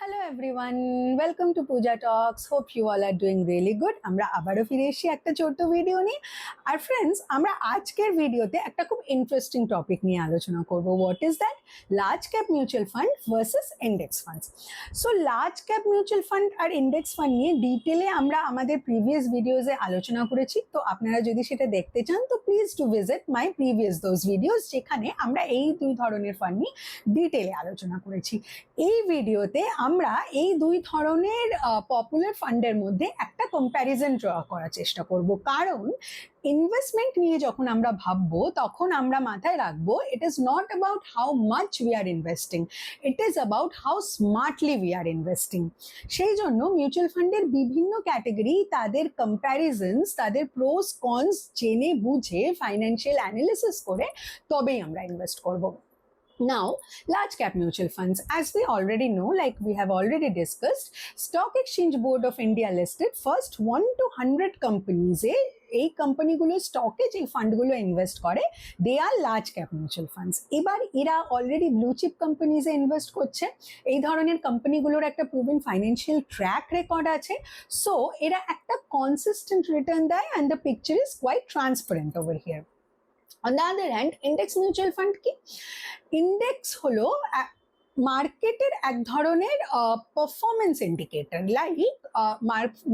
Hello everyone, welcome to Pooja Talks. Hope you all are doing really good. আমরা আবারও ফিরে এসেছি একটা ছোট্ট ভিডিও নিয়ে। আর ফ্রেন্ডস, আমরা আজকের ভিডিওতে একটা খুব ইন্টারেস্টিং টপিক নিয়ে আলোচনা করব। What is that? Large cap mutual fund versus index funds. So large cap mutual fund আর ইন্ডেক্স ফান্ড নিয়ে ডিটেলে আমরা আমাদের প্রিভিয়াস ভিডিওসে আলোচনা করেছি। তো আপনারা যদি সেটা দেখতে চান তো please to visit my previous those videos, যেখানে আমরা এই দুই ধরনের ফান্ড নিয়ে ডিটেলে আলোচনা করেছি। এই ভিডিওতে আমরা এই দুই ধরনের পপুলার ফান্ডের মধ্যে একটা কম্প্যারিজন ড্র করার চেষ্টা করব, কারণ ইনভেস্টমেন্ট নিয়ে যখন আমরা ভাববো তখন আমরা মাথায় রাখবো ইট is not about how much we are investing, it is about how smartly we are investing. সেই জন্য মিউচুয়াল ফান্ডের বিভিন্ন ক্যাটেগরি, তাদের কম্প্যারিজনস, তাদের প্রোস কনস জেনে বুঝে ফাইন্যান্সিয়াল অ্যানালিসিস করে তবেই আমরা ইনভেস্ট করব। Now, large cap mutual funds, as we already know, like we have already discussed, Stock Exchange Board of India listed first 1 to 100 companies এই কোম্পানিগুলো স্টকে যে ফান্ডগুলো ইনভেস্ট করে they are large cap mutual funds. এবার এরা already blue chip কোম্পানিজে invest করছে, এই ধরনের কোম্পানিগুলোর একটা প্রুভেন ফাইন্যান্সিয়াল ট্র্যাক রেকর্ড আছে। সো এরা একটা কনসিস্টেন্ট রিটার্ন দেয় and the picture is quite transparent over here. On the other hand, index mutual fund কি? ইন্ডেক্স হলো মার্কেটের এক ধরনের পারফরমেন্স ইন্ডিকেটর। লাইক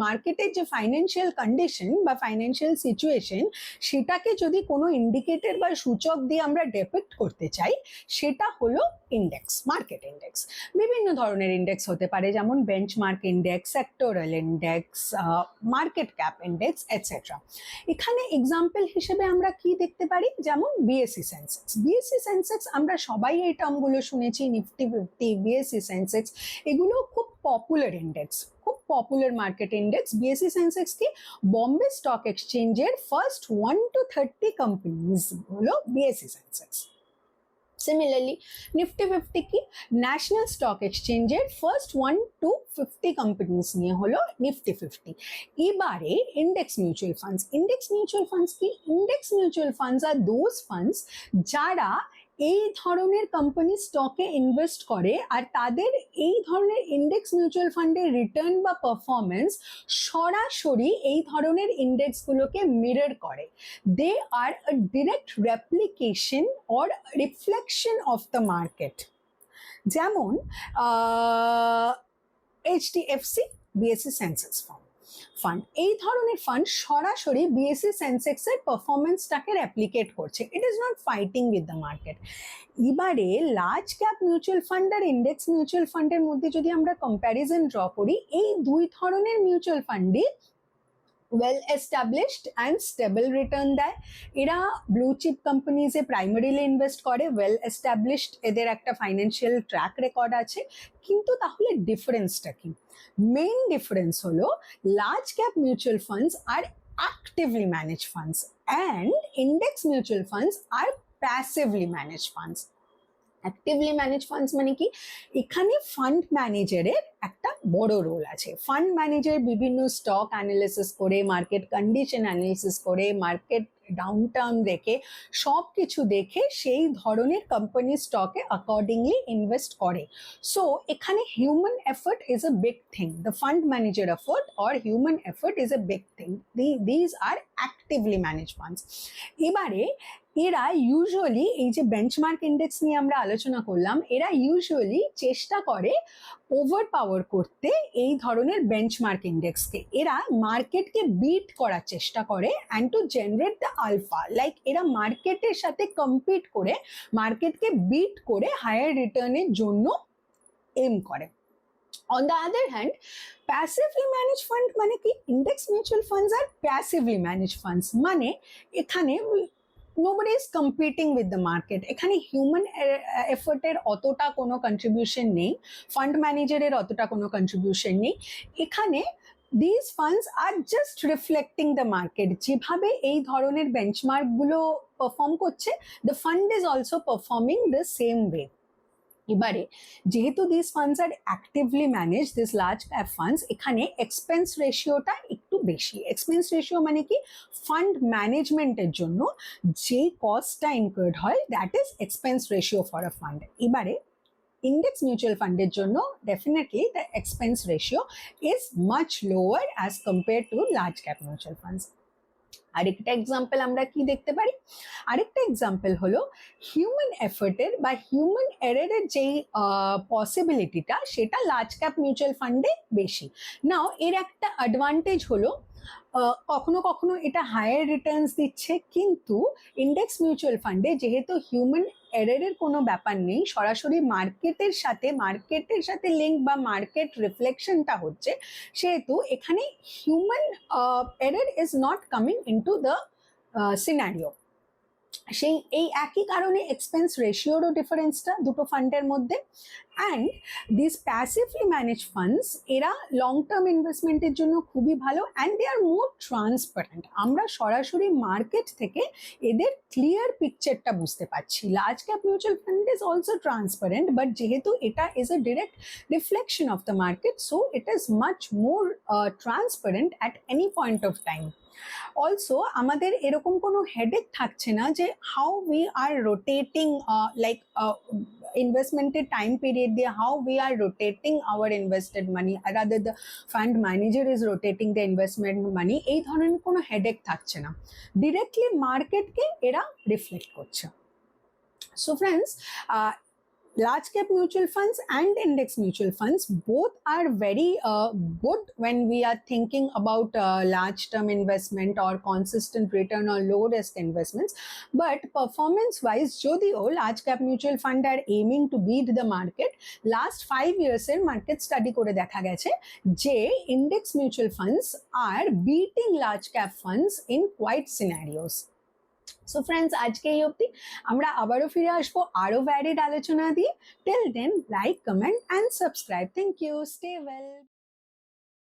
মার্কেটের যে ফাইন্যান্সিয়াল কন্ডিশন বা ফাইন্যান্সিয়াল সিচুয়েশন, সেটাকে যদি কোনো ইন্ডিকেটর বা সূচক দিয়ে আমরা ডিপিক্ট করতে চাই, সেটা হলো ইন্ডেক্স, মার্কেট ইন্ডেক্স। বিভিন্ন ধরনের ইন্ডেক্স হতে পারে, যেমন benchmark index, sectoral index, market cap index etcetera. এখানে এক্সাম্পল হিসেবে আমরা কি দেখতে পারি, যেমন বিএসসি সেন্সেক্স। বিএসসি সেন্সেক্স আমরা সবাই এই টার্মগুলো শুনেছি, নিফটি 50, বিএসসি সেন্সেক্স, এগুলো খুব পপুলার ইন্ডেক্স, খুব popular market index. BSC Sensex কি? বম্বে স্টক এক্সচেঞ্জের ফার্স্ট 1 to 30 কোম্পানিজ হলো বিএসসি সেন্সেক্স। সিমিলারলি নিফটি 50 কি? ন্যাশনাল স্টক এক্সচেঞ্জের ফার্স্ট 1 to 50 কোম্পানিজ নিয়ে হলো নিফটি 50। এবারে index mutual funds. Index mutual funds কি? Index mutual funds are those funds যারা এই ধরনের কোম্পানি স্টকে ইনভেস্ট করে আর তাদের এই ধরনের ইন্ডেক্স মিউচুয়াল ফান্ডের রিটার্ন বা পারফরমেন্স সরাসরি এই ধরনের ইন্ডেক্সগুলোকে মিরর করে। They are a direct replication or reflection of the market. যেমন এইচডিএফসি বিএসসি সেন্সেক্স ফান্ড, এই ধরনের ফান্ড সরাসরি বিএসসি সেন্সেক্সের পারফরমেন্সটাকে রেপ্লিকেট করছে। It is not fighting with the market. এবারে লার্জ ক্যাপ মিউচুয়াল ফান্ড আর ইন্ডেক্স মিউচুয়াল ফান্ডের মধ্যে যদি আমরা কম্প্যারিজন ড্র করি, এই দুই ধরনের মিউচুয়াল ফান্ডই well established and stable return দেয়। এরা ব্লু চিপ কোম্পানিজে প্রাইমারিলি ইনভেস্ট করে, ওয়েল এস্টাবলিশড, এদের একটা ফাইন্যান্সিয়াল ট্র্যাক রেকর্ড আছে। কিন্তু তাহলে ডিফারেন্সটা কি? মেইন ডিফারেন্স হলো large cap mutual funds are actively manage funds and index mutual funds are passively manage funds. Actively manage funds মানে কি? এখানে ফান্ড ম্যানেজারের একটা বড় রোল আছে। ফান্ড ম্যানেজার বিভিন্ন স্টক অ্যানালিসিস করে, মার্কেট কন্ডিশন অ্যানালিসিস করে, মার্কেট ডাউনটার্ন দেখে, সব কিছু দেখে সেই ধরনের কোম্পানি স্টকে অ্যাকর্ডিংলি ইনভেস্ট করে। সো এখানে human effort is a big thing. The fund manager effort or human effort is a big thing. These are actively manage funds. এবারে এরা ইউজুয়ালি, এই যে বেঞ্চমার্ক ইন্ডেক্স নিয়ে আমরা আলোচনা করলাম, এরা ইউজুয়ালি চেষ্টা করে ওভার পাওয়ার করতে এই ধরনের বেঞ্চমার্ক ইন্ডেক্সকে। এরা মার্কেটকে বিট করার চেষ্টা করে and to generate the alpha. Like এরা মার্কেটের সাথে কম্পিট করে, মার্কেটকে বিট করে হায়ার রিটার্নের জন্য এম করে। On the other hand, passively managed fund মানে কি? Index mutual funds are passively managed funds, মানে এখানে nobody is competing with the market. এখানে হিউম্যান এফর্টের অতটা কোনো কন্ট্রিবিউশন নেই, ফান্ড ম্যানেজারের অতটা কোনো কন্ট্রিবিউশন নেই। এখানে these funds are just reflecting the market. যেভাবে এই ধরনের বেঞ্চমার্কগুলো পারফর্ম করছে, the fund is also performing the same way. এবারে যেহেতু this funds are actively manage, this large cap funds, এখানে এক্সপেন্স রেশিওটা একটু বেশি। এক্সপেন্স রেশিও মানে কি? ফান্ড ম্যানেজমেন্টের জন্য যে কস্টটা ইনকার্ড হয়, that is expense ratio for a fund. এবারে ইন্ডেক্স মিউচুয়াল ফান্ডের জন্য definitely the expense ratio is much lower as compare to large cap mutual funds. আরেকটা এক্সাম্পল আমরা কি দেখতে পারি, আরেকটা এক্সাম্পল হলো হিউম্যান এফোর্টের বা হিউম্যান এরারের যেই পসিবিলিটিটা সেটা লার্জ ক্যাপ মিউচুয়াল ফান্ডে বেশি। নাও এর একটা অ্যাডভান্টেজ হলো কখনো কখনো এটা হায়ার রিটার্নস দিচ্ছে, কিন্তু ইন্ডেক্স মিউচুয়াল ফান্ডে যেহেতু হিউম্যান এরারের কোনো ব্যাপার নেই, সরাসরি মার্কেটের সাথে লিঙ্ক বা মার্কেট রিফ্লেকশনটা হচ্ছে, সেহেতু এখানে human error is not coming into the scenario. সেই এই একই কারণে এক্সপেন্স রেশিওরও ডিফারেন্সটা দুটো ফান্ডের মধ্যে। And this passively manage funds এরা লং টার্ম ইনভেস্টমেন্টের জন্য খুবই ভালো, and they R more transparent. আমরা সরাসরি মার্কেট থেকে এদের ক্লিয়ার পিকচারটা বুঝতে পারছি। Large cap mutual fund is also transparent, but যেহেতু এটা is a direct reflection of the market, so it is much more transparent at any point of time. Also আমাদের এরকম কোনো হেডেক থাকছে না যে how we are rotating like ইনভেস্টমেন্টের time period দিয়ে how we are rotating our invested money, rather the fund manager is rotating the investment money, এই ধরনের কোনো হেডেক থাকছে না, ডিরেক্টলি মার্কেটকে এরা রিফ্লেক্ট করছে। So friends, large cap mutual funds and index mutual funds both are very good when we are thinking about large term investment or consistent return or low risk investments, but performance wise jodio large cap mutual fund are aiming to beat the market, last 5 years er market study kore dekha geche je index mutual funds are beating large cap funds in quite scenarios. So friends, আজকে এই অবধি, আমরা আবারও ফিরে আসবো আরো varied আলোচনা দিয়ে। Till then, like, comment and subscribe. Thank you, stay well.